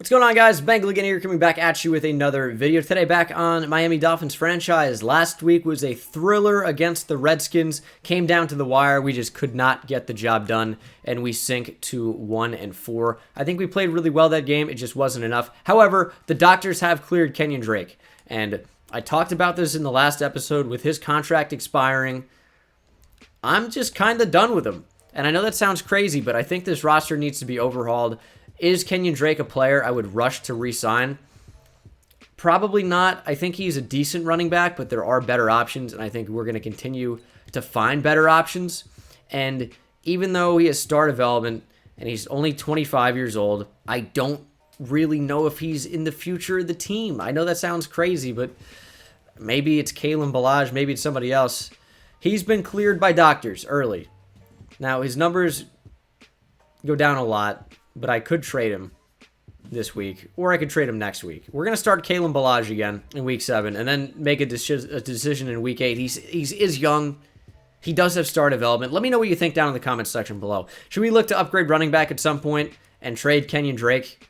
What's going on, guys? Bengal King here, coming back at you with another video. Today, back on Miami Dolphins franchise. Last week was a thriller against the Redskins. Came down to the wire. We just could not get the job done, and we sink to 1-4. I think we played really well that game. It just wasn't enough. However, the doctors have cleared Kenyon Drake, and I talked about this in the last episode. With his contract expiring, I'm just kind of done with him. And I know that sounds crazy, but I think this roster needs to be overhauled. Is Kenyon Drake a player I would rush to re-sign? Probably not. I think he's a decent running back, but there are better options, and I think we're going to continue to find better options. And even though he has star development and he's only 25 years old, I don't really know if he's in the future of the team. I know that sounds crazy, but maybe it's Kalen Ballage, maybe it's somebody else. He's been cleared by doctors early. Now, his numbers go down a lot, but I could trade him this week, or I could trade him next week. We're going to start Kalen Ballage again in Week 7, and then make a decision in Week 8. He is young. He does have star development. Let me know what you think down in the comments section below. Should we look to upgrade running back at some point and trade Kenyon Drake?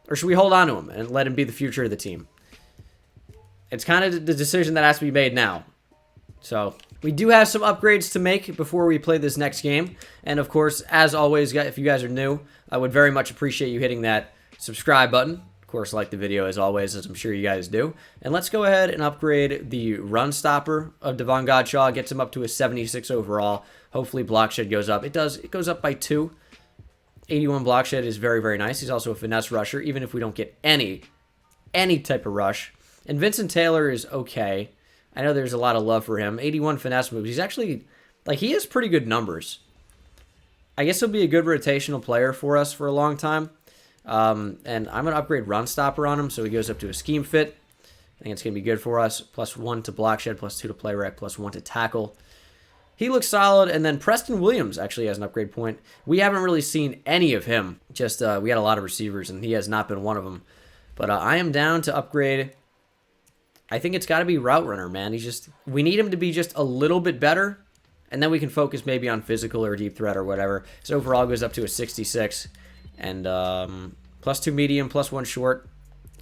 Or should we hold on to him and let him be the future of the team? It's kind of the decision that has to be made now. So we do have some upgrades to make before we play this next game. And of course, as always, if you guys are new, I would very much appreciate you hitting that subscribe button. Of course, like the video as always, as I'm sure you guys do. And let's go ahead and upgrade the run stopper of Devon Godshaw. Gets him up to a 76 overall. Hopefully block shed goes up. It does. It goes up by 2. 81 block shed is very, very nice. He's also a finesse rusher, even if we don't get any type of rush. And Vincent Taylor is okay. I know there's a lot of love for him. 81 finesse moves. He's actually, he has pretty good numbers. I guess he'll be a good rotational player for us for a long time. And I'm going to upgrade run stopper on him so he goes up to a scheme fit. I think it's going to be good for us. +1 to block shed, +2 to play rec, +1 to tackle. He looks solid. And then Preston Williams actually has an upgrade point. We haven't really seen any of him. Just we had a lot of receivers, and he has not been one of them. But I am down to upgrade. I think it's got to be route runner, man. We need him to be just a little bit better, and then we can focus maybe on physical or deep threat or whatever. So overall goes up to a 66, and +2 medium, +1 short.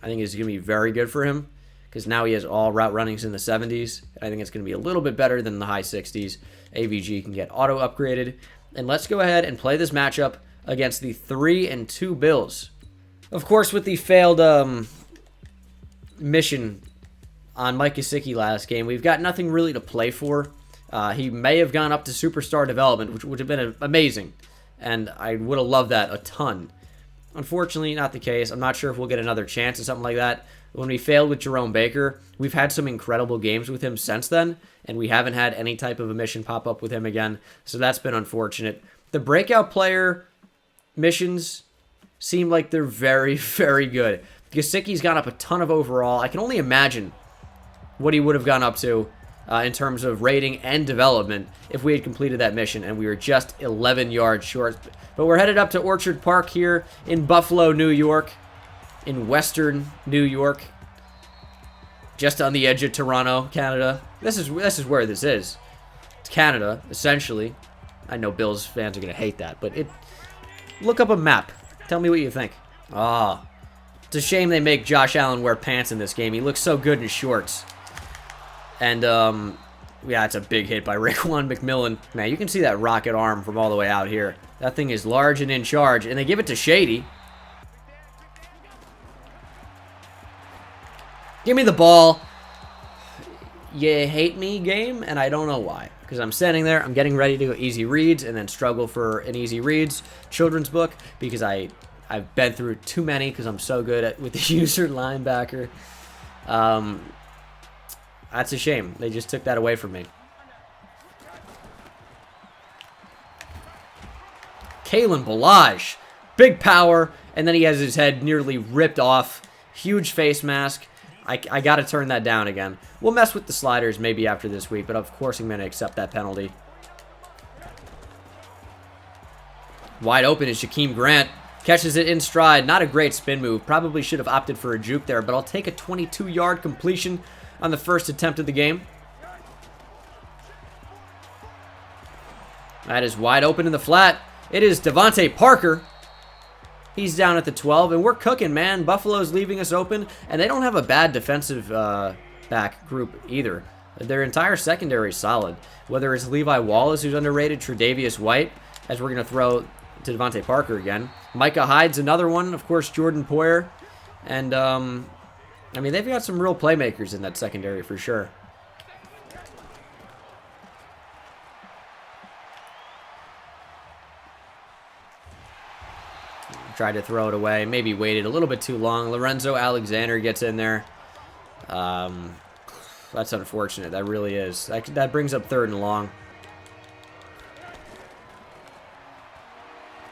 I think is going to be very good for him because now he has all route runnings in the 70s. I think it's going to be a little bit better than the high 60s. AVG can get auto upgraded, and let's go ahead and play this matchup against the 3-2 Bills. Of course, with the failed mission on Mike Gesicki last game, we've got nothing really to play for. He may have gone up to superstar development, which would have been amazing, and I would have loved that a ton. Unfortunately, not the case. I'm not sure if we'll get another chance or something like that. When we failed with Jerome Baker, we've had some incredible games with him since then, and we haven't had any type of a mission pop up with him again, so that's been unfortunate. The breakout player missions seem like they're very, very good. Gesicki's gone up a ton of overall. I can only imagine what he would have gone up to in terms of rating and development if we had completed that mission, and we were just 11 yards short. But we're headed up to Orchard Park here in Buffalo, New York, in western New York, just on the edge of Toronto, Canada. This is where this is. It's Canada, essentially. I know Bills fans are going to hate that, but look up a map. Tell me what you think. It's a shame they make Josh Allen wear pants in this game. He looks so good in shorts. And, yeah, it's a big hit by Raekwon McMillan. Man, you can see that rocket arm from all the way out here. That thing is large and in charge. And they give it to Shady. Give me the ball. You hate me, game? And I don't know why. Because I'm standing there, I'm getting ready to go easy reads, and then struggle for an easy reads children's book. Because I've been through too many because I'm so good with the user linebacker. That's a shame. They just took that away from me. Kalen Ballage. Big power. And then he has his head nearly ripped off. Huge face mask. I got to turn that down again. We'll mess with the sliders maybe after this week, but of course I'm going to accept that penalty. Wide open is Jakeem Grant. Catches it in stride. Not a great spin move. Probably should have opted for a juke there, but I'll take a 22-yard completion on the first attempt of the game. That is wide open in the flat. It is Devontae Parker. He's down at the 12, and we're cooking, man. Buffalo's leaving us open, and they don't have a bad defensive back group either. Their entire secondary is solid. Whether it's Levi Wallace, who's underrated, Tre'Davious White, as we're going to throw to Devontae Parker again. Micah Hyde's another one. Of course, Jordan Poyer. And, I mean, they've got some real playmakers in that secondary for sure. Tried to throw it away. Maybe waited a little bit too long. Lorenzo Alexander gets in there. That's unfortunate. That really is. That brings up 3rd and long.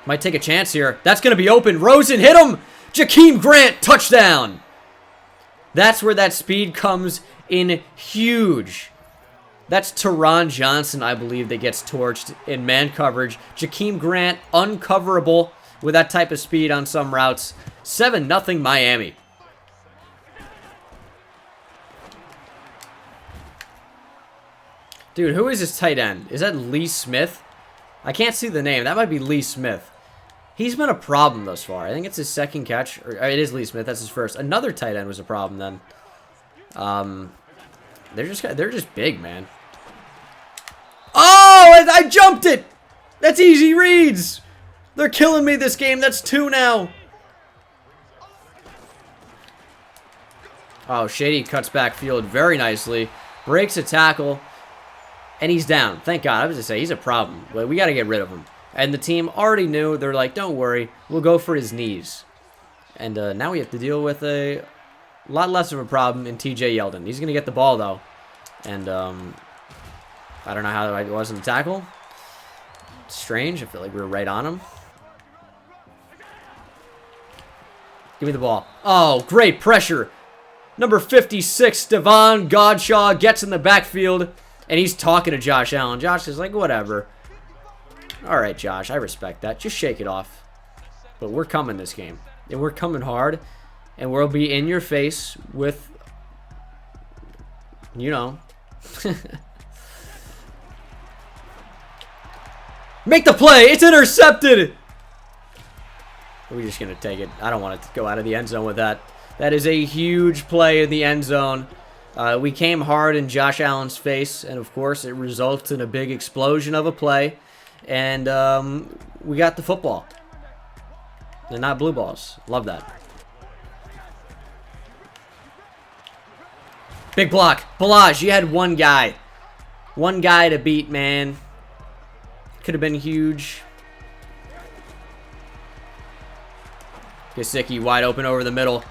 Might take a chance here. That's going to be open. Rosen hit him. Jakeem Grant, touchdown. That's where that speed comes in huge. That's Teron Johnson, I believe, that gets torched in man coverage. Jakeem Grant, uncoverable with that type of speed on some routes. 7-0 Miami. Dude, who is this tight end? Is that Lee Smith? I can't see the name. That might be Lee Smith. He's been a problem thus far. I think it's his second catch. Or it is Lee Smith. That's his first. Another tight end was a problem then. They're just big, man. Oh, I jumped it. That's easy reads. They're killing me this game. That's 2 now. Oh, Shady cuts back field very nicely. Breaks a tackle. And he's down. Thank God. I was going to say, he's a problem. But we got to get rid of him. And the team already knew. They're like, don't worry. We'll go for his knees. And now we have to deal with a lot less of a problem in TJ Yeldon. He's going to get the ball, though. And I don't know how it was in the tackle. Strange. I feel like we were right on him. Give me the ball. Oh, great pressure. Number 56, Devon Godshaw gets in the backfield. And he's talking to Josh Allen. Josh is like, whatever. All right, Josh, I respect that. Just shake it off. But we're coming this game. And we're coming hard. And we'll be in your face with, you know. Make the play. It's intercepted. We're just going to take it. I don't want it to go out of the end zone with that. That is a huge play in the end zone. We came hard in Josh Allen's face, and of course it results in a big explosion of a play, and we got the football. They're not blue balls. Love that. Big block. Balaj, you had one guy. One guy to beat, man. Could have been huge. Gesicki wide open over the middle.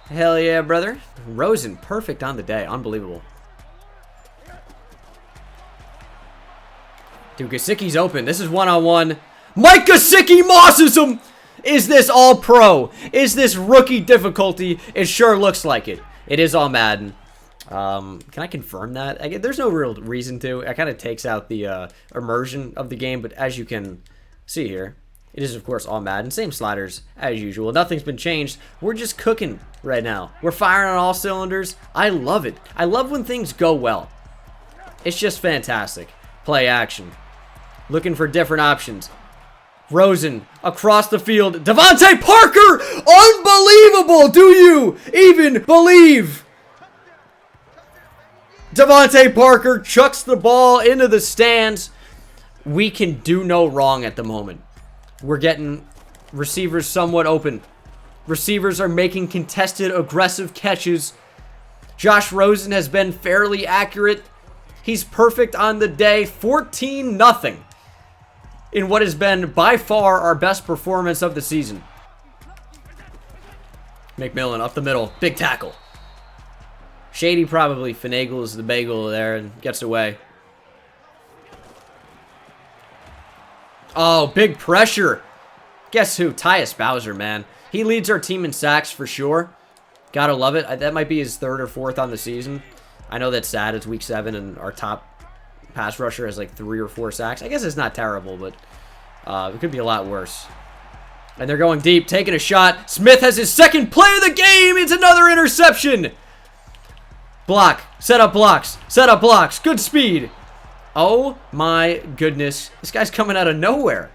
Hell yeah, brother. Rosen, perfect on the day. Unbelievable. Dude, Gesicki's open. This is one-on-one. Mike Gesicki mosses him! Is this all pro? Is this rookie difficulty? It sure looks like it. It is all Madden. Can I confirm that? There's no real reason to. It kind of takes out the immersion of the game, but as you can see here, it is, of course, all Madden. Same sliders as usual. Nothing's been changed. We're just cooking right now. We're firing on all cylinders. I love it. I love when things go well. It's just fantastic. Play action. Looking for different options. Rosen across the field. Devontae Parker! Unbelievable! Do you even believe? Devontae Parker chucks the ball into the stands. We can do no wrong at the moment. We're getting receivers somewhat open. Receivers are making contested, aggressive catches. Josh Rosen has been fairly accurate. He's perfect on the day. 14-0 in what has been by far our best performance of the season. McMillan up the middle. Big tackle. Shady probably finagles the bagel there and gets away. Oh, big pressure. Guess who? Tyus Bowser, man. He leads our team in sacks for sure. Gotta love it. That might be his 3rd or 4th on the season. I know that's sad. It's week 7 and our top pass rusher has like 3 or 4 sacks. I guess it's not terrible, but it could be a lot worse. And they're going deep, taking a shot. Smith has his 2nd play of the game. It's another interception. Block. Set up blocks. Set up blocks. Good speed. Oh my goodness. This guy's coming out of nowhere.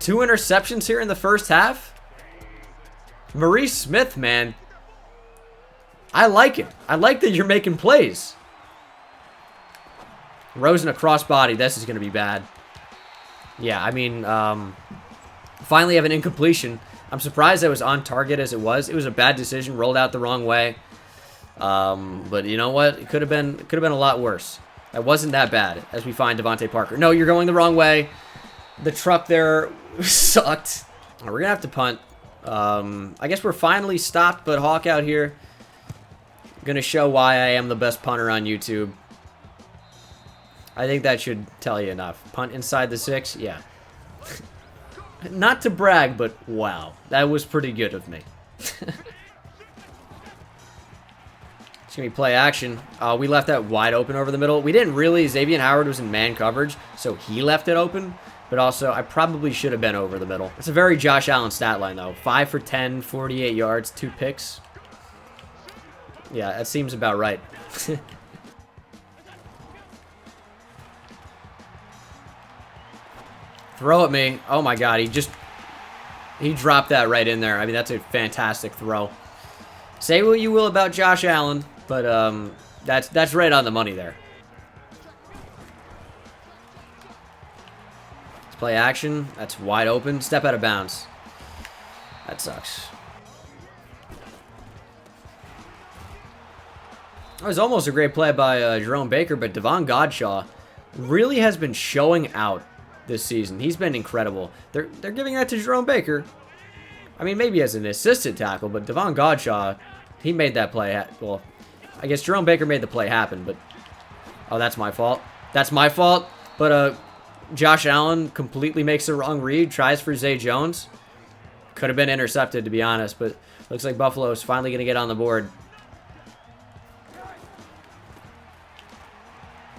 2 interceptions here in the first half. Maurice Smith, man. I like it. I like that you're making plays. Rosen a crossbody. This is going to be bad. Yeah, I mean, finally have an incompletion. I'm surprised I was on target as it was. It was a bad decision. Rolled out the wrong way. But you know what? It could have been a lot worse. That wasn't that bad as we find Devontae Parker. No, you're going the wrong way. The truck there sucked. We're going to have to punt. I guess we're finally stopped, but Hawk out here. Going to show why I am the best punter on YouTube. I think that should tell you enough. Punt inside the 6? Yeah. Not to brag, but wow. That was pretty good of me. It's going to be play action. We left that wide open over the middle. We didn't really. Xavier Howard was in man coverage, so he left it open. But also, I probably should have been over the middle. It's a very Josh Allen stat line, though. 5 for 10, 48 yards, 2 picks. Yeah, that seems about right. Throw at me. Oh, my God. He dropped that right in there. I mean, that's a fantastic throw. Say what you will about Josh Allen, but that's right on the money there. Let's play action. That's wide open. Step out of bounds. That sucks. That was almost a great play by Jerome Baker, but Devon Godshaw really has been showing out this season. He's been incredible. They're giving that to Jerome Baker. I mean, maybe as an assistant tackle, but Devon Godshaw, he made that play. Well, I guess Jerome Baker made the play happen, but... Oh, that's my fault. That's my fault. But Josh Allen completely makes the wrong read. Tries for Zay Jones. Could have been intercepted, to be honest, but looks like Buffalo is finally going to get on the board.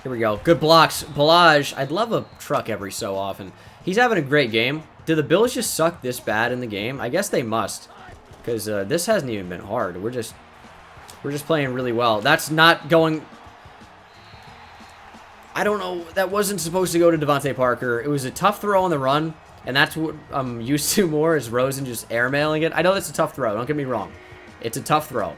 Here we go. Good blocks. Balaj, I'd love a truck every so often. He's having a great game. Do the Bills just suck this bad in the game? I guess they must. Because this hasn't even been hard. We're just playing really well. That's not going... I don't know. That wasn't supposed to go to Devontae Parker. It was a tough throw on the run. And that's what I'm used to more, is Rosen just airmailing it. I know that's a tough throw. Don't get me wrong. It's a tough throw.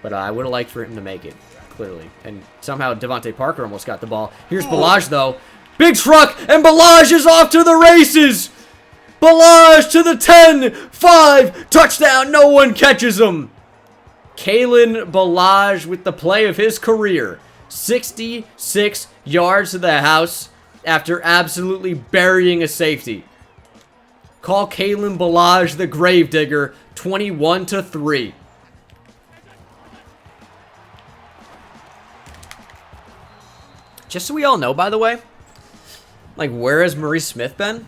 But I would have liked for him to make it. Clearly. And somehow Devontae Parker almost got the ball. Here's Balaj, though. Big truck, and Balaj is off to the races! Balaj to the 10, 5, touchdown, no one catches him. Kalen Balaj with the play of his career. 66 yards to the house after absolutely burying a safety. Call Kalen Balaj the gravedigger, 21-3. Just so we all know, by the way, like, where has Maurice Smith been?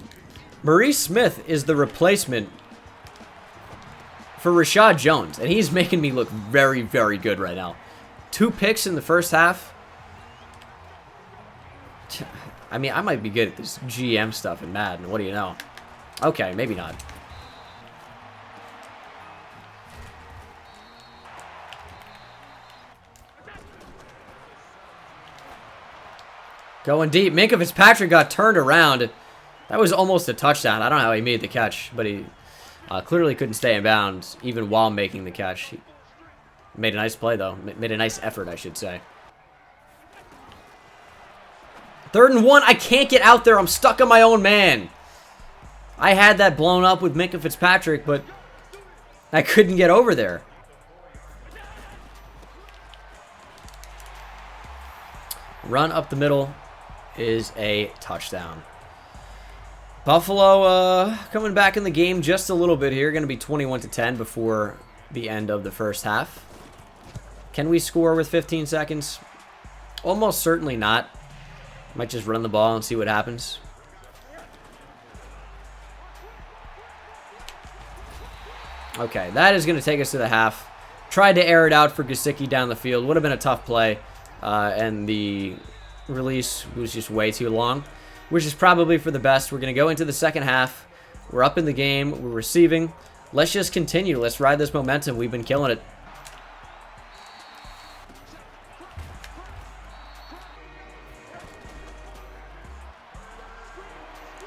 Maurice Smith is the replacement for Rashad Jones, and he's making me look very, very good right now. 2 picks in the first half. I mean, I might be good at this GM stuff in Madden. What do you know? Okay, maybe not. Going deep. Minkah Fitzpatrick got turned around. That was almost a touchdown. I don't know how he made the catch, but he clearly couldn't stay in bounds even while making the catch. He made a nice play, though. Made a nice effort, I should say. 3rd and 1. I can't get out there. I'm stuck on my own man. I had that blown up with Minkah Fitzpatrick, but I couldn't get over there. Run up the middle is a touchdown. Buffalo coming back in the game just a little bit here. Going to be 21-10 before the end of the first half. Can we score with 15 seconds? Almost certainly not. Might just run the ball and see what happens. Okay, that is going to take us to the half. Tried to air it out for Gesicki down the field. Would have been a tough play. And the release was just way too long, which is probably for the best. We're going to go into the second half. We're up in the game. We're receiving. Let's just continue. Let's ride this momentum. We've been killing it.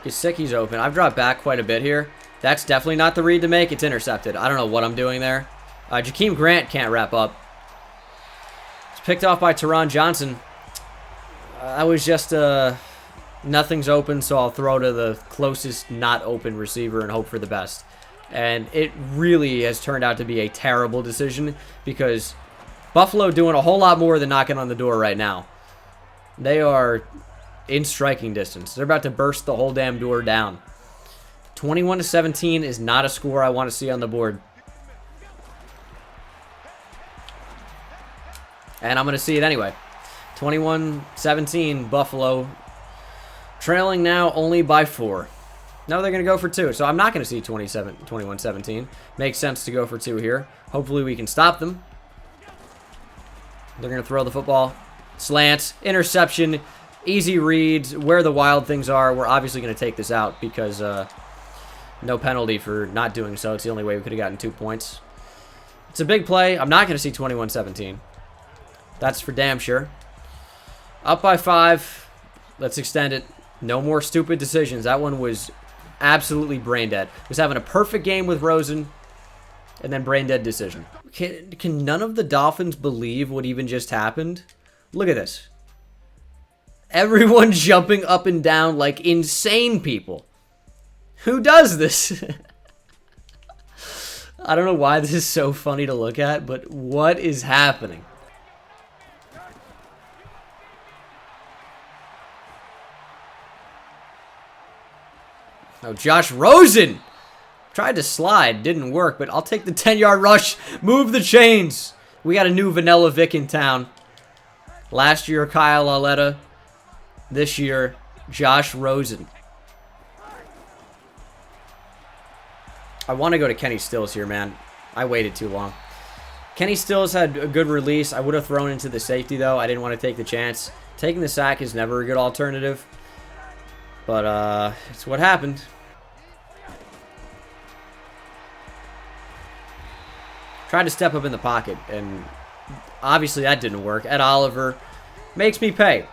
Gesicki's open. I've dropped back quite a bit here. That's definitely not the read to make. It's intercepted. I don't know what I'm doing there. Jakeem Grant can't wrap up. It's picked off by Teron Johnson. I was just, nothing's open, so I'll throw to the closest not open receiver and hope for the best. And it really has turned out to be a terrible decision because Buffalo doing a whole lot more than knocking on the door right now. They are in striking distance. They're about to burst the whole damn door down. 21-17 is not a score I want to see on the board. And I'm going to see it anyway. 21-17, Buffalo. Trailing now only by 4. No, they're going to go for 2. So I'm not going to see 21-17. Makes sense to go for 2 here. Hopefully we can stop them. They're going to throw the football. Slants, interception, easy reads, where the wild things are. We're obviously going to take this out because no penalty for not doing so. It's the only way we could have gotten 2 points. It's a big play. I'm not going to see 21-17. That's for damn sure. Up by 5. Let's extend it. No more stupid decisions. That one was absolutely brain dead. Was having a perfect game with Rosen, and then brain dead decision. Can none of the Dolphins believe what even just happened? Look at this. Everyone jumping up and down like insane people. Who does this? I don't know why this is so funny to look at, but what is happening? Oh, Josh Rosen tried to slide, didn't work, but I'll take the 10-yard rush. Move the chains. We got a new Vanilla Vic in town. Last year, Kyle Lauletta. This year, Josh Rosen. I want to go to Kenny Stills here, man. I waited too long. Kenny Stills had a good release. I would have thrown into the safety, though. I didn't want to take the chance. Taking the sack is never a good alternative. But, it's what happened. Tried to step up in the pocket, and obviously that didn't work. Ed Oliver makes me pay.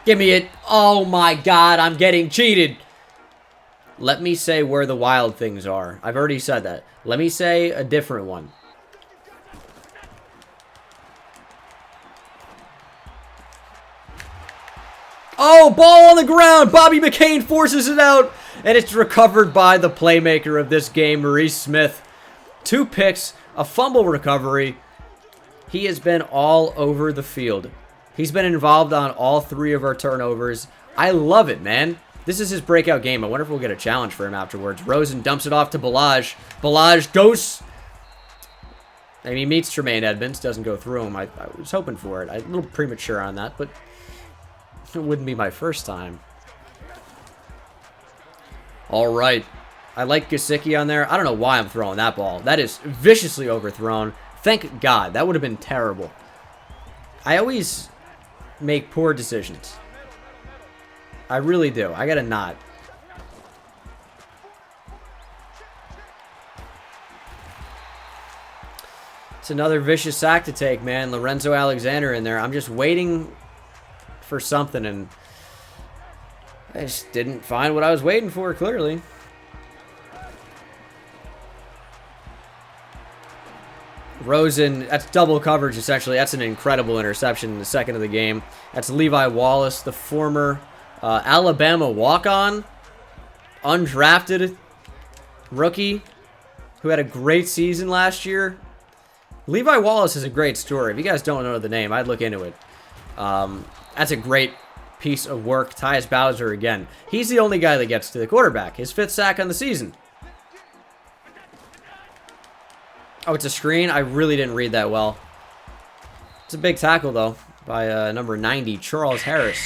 Give me it. Oh my God, I'm getting cheated. Let me say where the wild things are. I've already said that. Let me say a different one. Oh, ball on the ground. Bobby McCain forces it out. And it's recovered by the playmaker of this game, Maurice Smith. 2 picks, a fumble recovery. He has been all over the field. He's been involved on all 3 of our turnovers. I love it, man. This is his breakout game. I wonder if we'll get a challenge for him afterwards. Rosen dumps it off to Balaj. Balaj goes. And he meets Tremaine Edmonds. Doesn't go through him. I was hoping for it. I'm a little premature on that, but it wouldn't be my first time. All right. I like Gesicki on there. I don't know why I'm throwing that ball. That is viciously overthrown. Thank God. That would have been terrible. I always make poor decisions. I really do. I got to not. It's another vicious sack to take, man. Lorenzo Alexander in there. I'm just waiting for something, and I just didn't find what I was waiting for, clearly. Rosen, that's double coverage, essentially. That's an incredible interception in the second of the game. That's Levi Wallace, the former Alabama walk-on, undrafted rookie who had a great season last year. Levi Wallace is a great story. If you guys don't know the name, I'd look into it. That's a great piece of work. Tyus Bowser again. He's the only guy that gets to the quarterback. His 5th sack on the season. Oh, it's a screen? I really didn't read that well. It's a big tackle, though, by number 90, Charles Harris.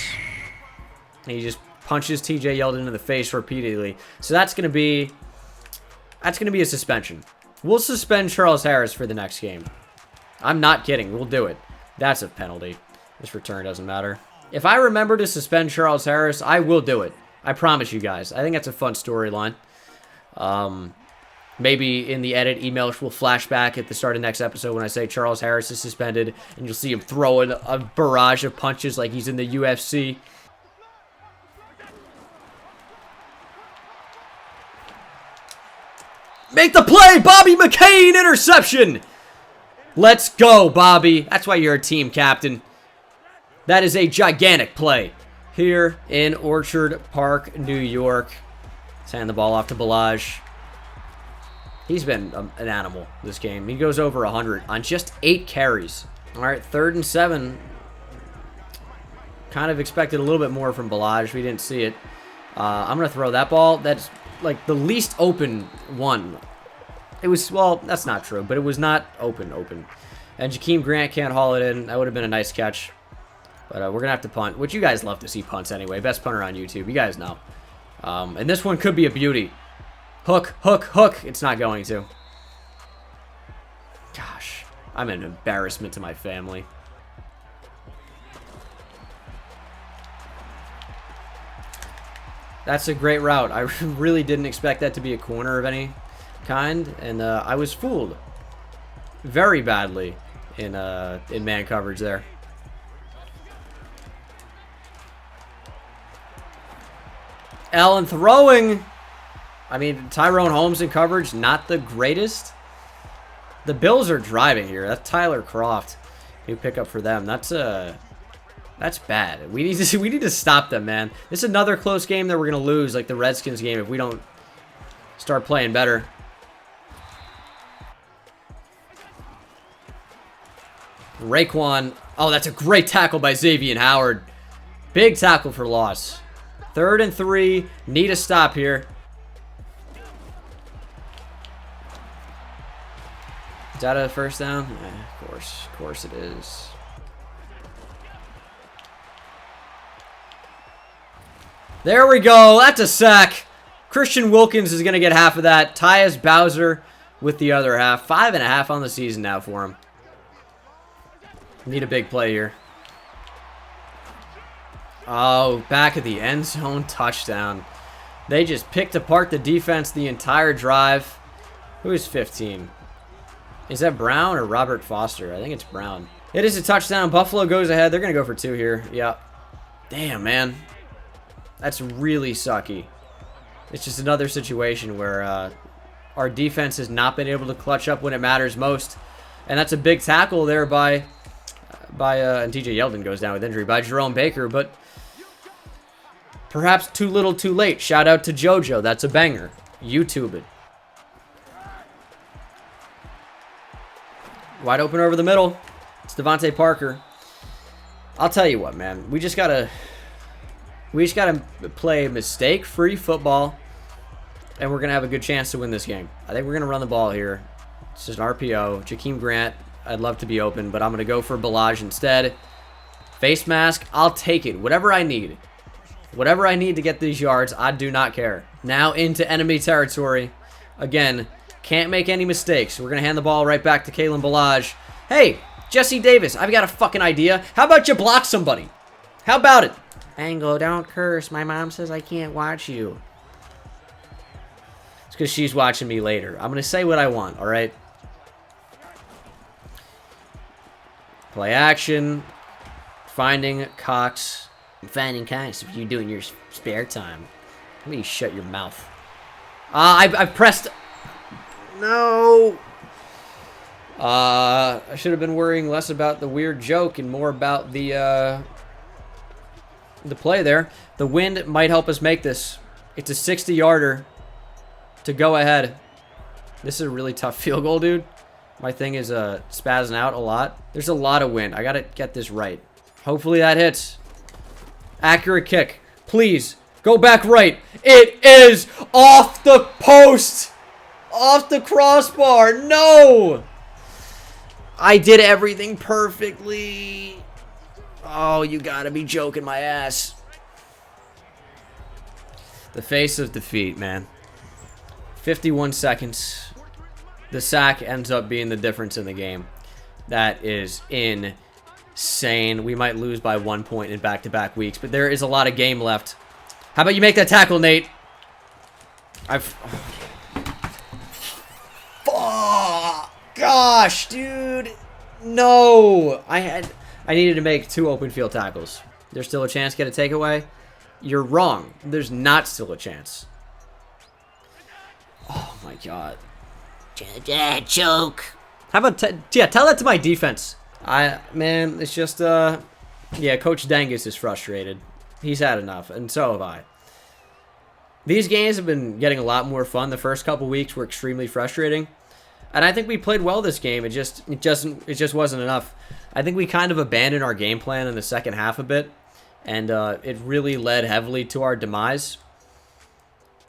And he just punches TJ Yeldon in the face repeatedly. So that's going to be a suspension. We'll suspend Charles Harris for the next game. I'm not kidding. We'll do it. That's a penalty. This return doesn't matter. If I remember to suspend Charles Harris, I will do it. I promise you guys. I think that's a fun storyline. Maybe in the edit, email will flash back at the start of next episode when I say Charles Harris is suspended, and you'll see him throwing a barrage of punches like he's in the UFC. Make the play! Bobby McCain interception! Let's go, Bobby. That's why you're a team captain. That is a gigantic play here in Orchard Park, New York. Let's hand the ball off to Balaj. He's been an animal this game. He goes over 100 on just 8 carries. All right, 3rd and 7. Kind of expected a little bit more from Balaj. We didn't see it. I'm going to throw that ball. That's like the least open one. It was, well, that's not true, but it was not open. And Jakeem Grant can't haul it in. That would have been a nice catch. But we're going to have to punt, which you guys love to see punts anyway. Best punter on YouTube. You guys know. And this one could be a beauty. Hook, hook, hook. It's not going to. Gosh, I'm an embarrassment to my family. That's a great route. I really didn't expect that to be a corner of any kind, and I was fooled very badly in man coverage there. Allen throwing. I mean, Tyrone Holmes in coverage, not the greatest. The Bills are driving here. That's Tyler Croft. New pickup for them. That's bad. We need to stop them, man. This is another close game that we're gonna lose, like the Redskins game, if we don't start playing better. Raekwon. Oh, that's a great tackle by Xavier Howard. Big tackle for loss. 3rd and 3. Need a stop here. Is that a first down? Of course it is. There we go. That's a sack. Christian Wilkins is going to get half of that. Tyus Bowser with the other half. 5.5 on the season now for him. Need a big play here. Oh, back at the end zone, touchdown. They just picked apart the defense the entire drive. Who is 15? Is that Brown or Robert Foster? I think it's Brown. It is a touchdown. Buffalo goes ahead. They're going to go for 2 here. Yeah. Damn, man. That's really sucky. It's just another situation where our defense has not been able to clutch up when it matters most. And that's a big tackle there by and TJ Yeldon goes down with injury, by Jerome Baker, but perhaps too little too late. Shout out to JoJo. That's a banger. YouTube it. Wide open over the middle. It's Devontae Parker. I'll tell you what, man. We just gotta play mistake-free football, and we're gonna have a good chance to win this game. I think we're gonna run the ball here. It's just an RPO. Jakeem Grant, I'd love to be open, but I'm gonna go for Balaj instead. Face mask, I'll take it. Whatever I need. Whatever I need to get these yards, I do not care. Now into enemy territory. Again, can't make any mistakes. We're gonna hand the ball right back to Kalen Balaj. Hey, Jesse Davis, I've got a fucking idea. How about you block somebody? How about it? Angle, don't curse. My mom says I can't watch you. It's because she's watching me later. I'm going to say what I want, all right? Play action. Finding Cox. I'm finding Cox if you do in your spare time. Let me shut your mouth. I pressed... No. I should have been worrying less about the weird joke and more about the play there. The wind might help us make this. It's a 60-yarder to go ahead. This is a really tough field goal, dude. My thing is spazzing out a lot. There's a lot of wind. I gotta get this right. Hopefully that hits. Accurate kick. Please, go back right. It is off the post. Off the crossbar. No. I did everything perfectly. Oh, you gotta be joking my ass. The face of defeat, man. 51 seconds. The sack ends up being the difference in the game. That is insane. We might lose by 1 point in back-to-back weeks, but there is a lot of game left. How about you make that tackle, Nate? Oh, gosh, dude. No. I needed to make 2 open field tackles. There's still a chance to get a takeaway? You're wrong. There's not still a chance. Oh, my God. Choke. How about, yeah, tell that to my defense. Man, it's just, yeah, Coach Dangus is frustrated. He's had enough, and so have I. These games have been getting a lot more fun. The first couple weeks were extremely frustrating, and I think we played well this game. It just wasn't enough. I think we kind of abandoned our game plan in the second half a bit, and it really led heavily to our demise.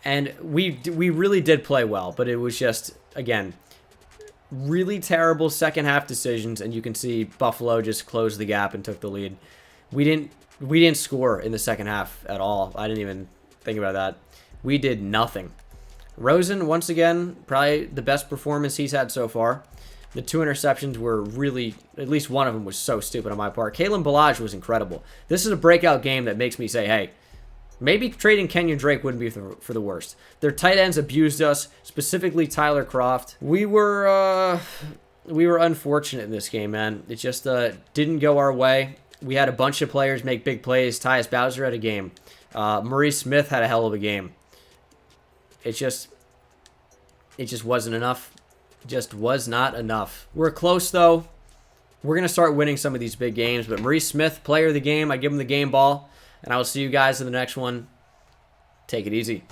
And we really did play well, but it was just, again, really terrible second half decisions, and you can see Buffalo just closed the gap and took the lead. We didn't score in the second half at all. I didn't even think about that. We did nothing. Rosen, once again, probably the best performance he's had so far. The 2 interceptions were really, at least one of them was so stupid on my part. Kalen Ballage was incredible. This is a breakout game that makes me say, hey, maybe trading Kenyon Drake wouldn't be for the worst. Their tight ends abused us, specifically Tyler Croft. We were unfortunate in this game, man. It just didn't go our way. We had a bunch of players make big plays. Tyus Bowser had a game. Maurice Smith had a hell of a game. It just wasn't enough. It just was not enough. We're close, though. We're going to start winning some of these big games. But Maurice Smith, player of the game. I give him the game ball. And I will see you guys in the next one. Take it easy.